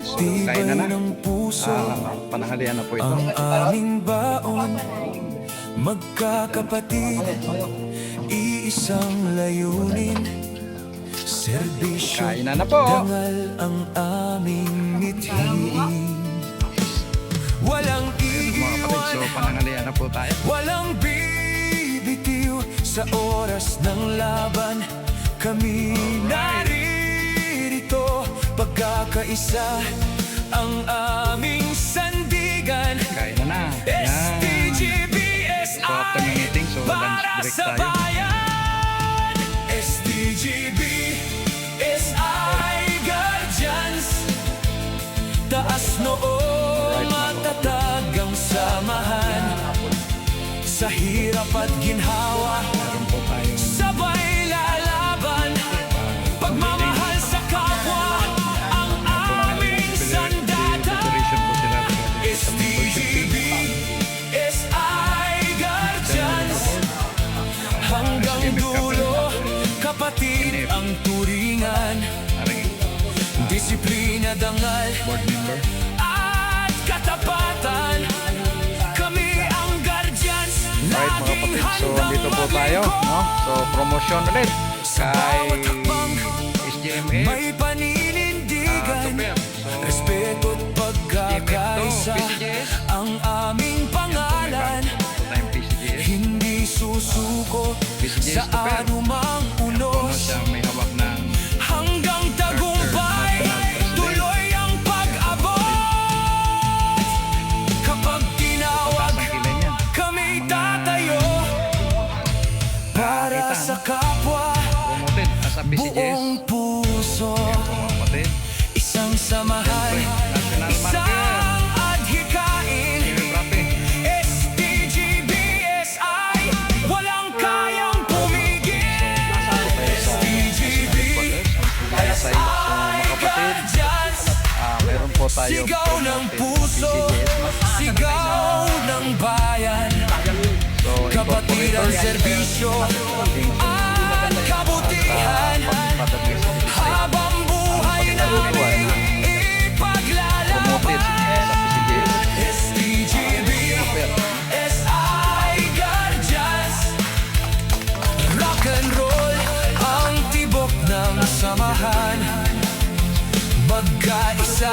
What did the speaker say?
So, kain na na. Pananghalian na po ito. Ang aming baon, magkakapatid, iisang layunin, serbisyo, Kain na po. dangal ang aming mithiin. Walang Mga kapatid, so iiwan, pananghalian na po tayo. walang bibitiw sa oras ng laban. Kami naririto, pagkakaisa ang aming sandigan. Kain na na. Yan. STGBSI So after ng meeting, so lunch para break sa tayo. bayan. STGBSI Guardians, taas noong matatag ang samahan. Sa hirap at ginhawa, Meron po tayong sabay lalaban. Pagmamahal sa kapwa, ang aming sandata. celebration po sila. STGBSI Guardians, hanggang dulo, kapatid ang turingan. Aring Disiplina, dangal, board member. at katapatan. Kami ang Guardians, Alright mga laging kapatid, so handang dito po tayo, no? So promotion ulit Sa kay bawat hakbang, SGMA. may paninindigan, Super. So, respeto at pagkakaisa, PCGS. ang aming pangalan. Time PCGS. Hindi susuko PCGS sa Super. anumang Puno unos. siya may hawak ng Hanggang tagumpay, tuloy ang pag-abot. Kapag tinawag, pasang kilay niyan. kami tatayo para sa kapwa. Promoted sa PCGS. Buong puso, Mga kapatid. isang samahan, National isang adhikain. Jimmy Prape. STGBSI, walang kayang pumigil. STGB, Kaya sa iyo, so, mga kapatid, Guardians, meron po tayo sigaw ng promoted puso, PCGS. sigaw ng bayan. So, Kapatid ang incorporator. serbisyo at kabutihan. Habang buhay namin Promoted ipaglalaban. sa PCGS. STGB, SI Guardians, rock and roll ang tibok ng samahan. Magkaisa